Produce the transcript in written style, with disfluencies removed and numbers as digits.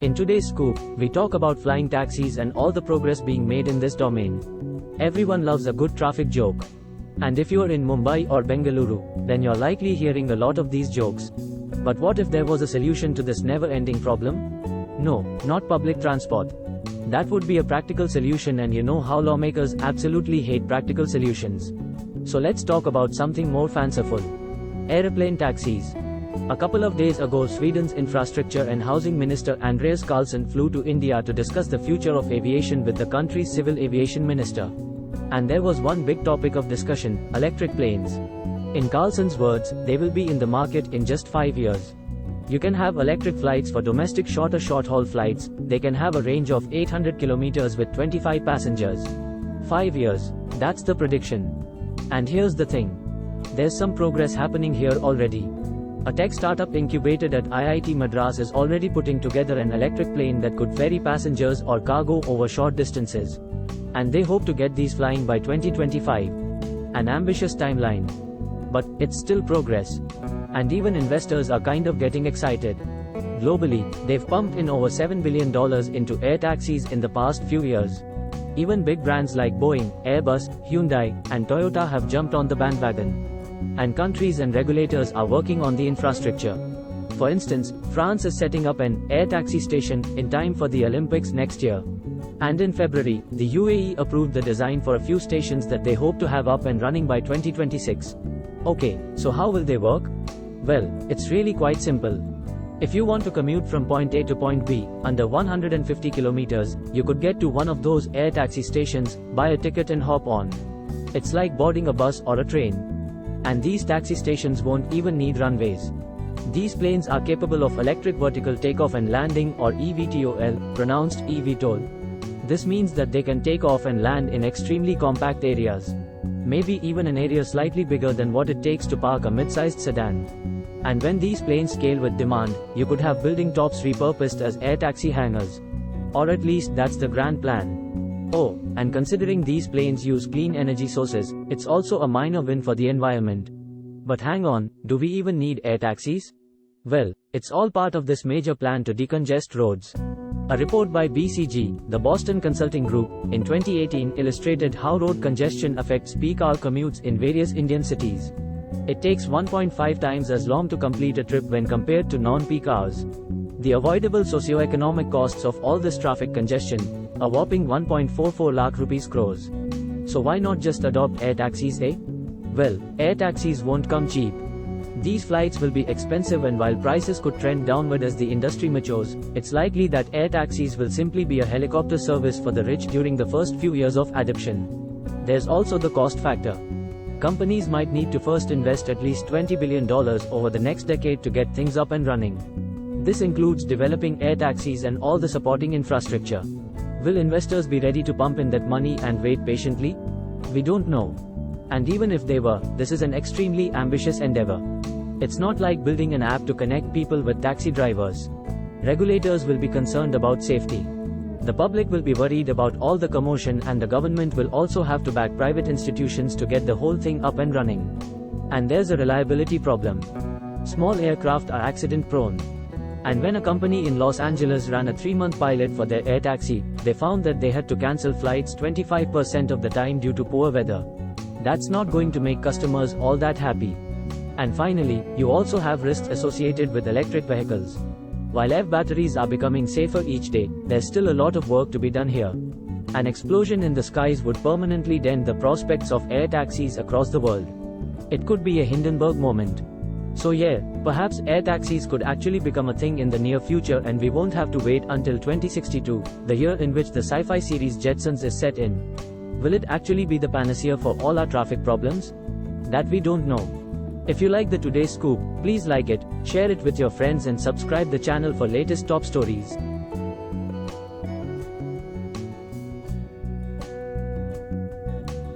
In today's scoop, we talk about flying taxis and all the progress being made in this domain. Everyone loves a good traffic joke. And if you're in Mumbai or Bengaluru, then you're likely hearing a lot of these jokes. But what if there was a solution to this never-ending problem? No, not public transport. That would be a practical solution, and you know how lawmakers absolutely hate practical solutions. So let's talk about something more fanciful. Aeroplane taxis. A couple of days ago, Sweden's infrastructure and housing minister Andreas Carlson flew to India to discuss the future of aviation with the country's civil aviation minister. And there was one big topic of discussion: electric planes. In Carlson's words, they will be in the market in just 5 years. You can have electric flights for domestic short-haul flights. They can have a range of 800 kilometers with 25 passengers. 5 years. That's the prediction. And here's the thing. There's some progress happening here already. A tech startup incubated at IIT Madras is already putting together an electric plane that could ferry passengers or cargo over short distances. And they hope to get these flying by 2025. An ambitious timeline. But it's still progress. And even investors are kind of getting excited. Globally, they've pumped in over $7 billion into air taxis in the past few years. Even big brands like Boeing, Airbus, Hyundai, and Toyota have jumped on the bandwagon. And countries and regulators are working on the infrastructure. For instance, France is setting up an air taxi station in time for the Olympics next year. And in February, the UAE approved the design for a few stations that they hope to have up and running by 2026. Okay, so how will they work? Well, it's really quite simple. If you want to commute from point A to point B, under 150 kilometers, you could get to one of those air taxi stations, buy a ticket and hop on. It's like boarding a bus or a train. And these taxi stations won't even need runways. These planes are capable of electric vertical takeoff and landing, or EVTOL, pronounced eVTOL. This means that they can take off and land in extremely compact areas. Maybe even an area slightly bigger than what it takes to park a mid-sized sedan. And when these planes scale with demand, you could have building tops repurposed as air taxi hangars. Or at least that's the grand plan. Oh, and considering these planes use clean energy sources, it's also a minor win for the environment. But hang on, do we even need air taxis? Well, it's all part of this major plan to decongest roads. A report by BCG, the Boston Consulting Group, in 2018 illustrated how road congestion affects peak hour commutes in various Indian cities. It takes 1.5 times as long to complete a trip when compared to non-peak hours. The avoidable socio-economic costs of all this traffic congestion, a whopping 1.44 lakh rupees crores. So why not just adopt air taxis, eh? Well, air taxis won't come cheap. These flights will be expensive, and while prices could trend downward as the industry matures, it's likely that air taxis will simply be a helicopter service for the rich during the first few years of adoption. There's also the cost factor. Companies might need to first invest at least $20 billion over the next decade to get things up and running. This includes developing air taxis and all the supporting infrastructure. Will investors be ready to pump in that money and wait patiently? We don't know. And even if they were, this is an extremely ambitious endeavor. It's not like building an app to connect people with taxi drivers. Regulators will be concerned about safety. The public will be worried about all the commotion, and the government will also have to back private institutions to get the whole thing up and running. And there's a reliability problem. Small aircraft are accident prone. And when a company in Los Angeles ran a 3-month pilot for their air taxi, they found that they had to cancel flights 25% of the time due to poor weather. That's not going to make customers all that happy. And finally, you also have risks associated with electric vehicles. While EV batteries are becoming safer each day, there's still a lot of work to be done here. An explosion in the skies would permanently dent the prospects of air taxis across the world. It could be a Hindenburg moment. So yeah, perhaps air taxis could actually become a thing in the near future, and we won't have to wait until 2062, the year in which the sci-fi series Jetsons is set in. Will it actually be the panacea for all our traffic problems? That we don't know. If you like the today's scoop, please like it, share it with your friends, and subscribe the channel for latest top stories.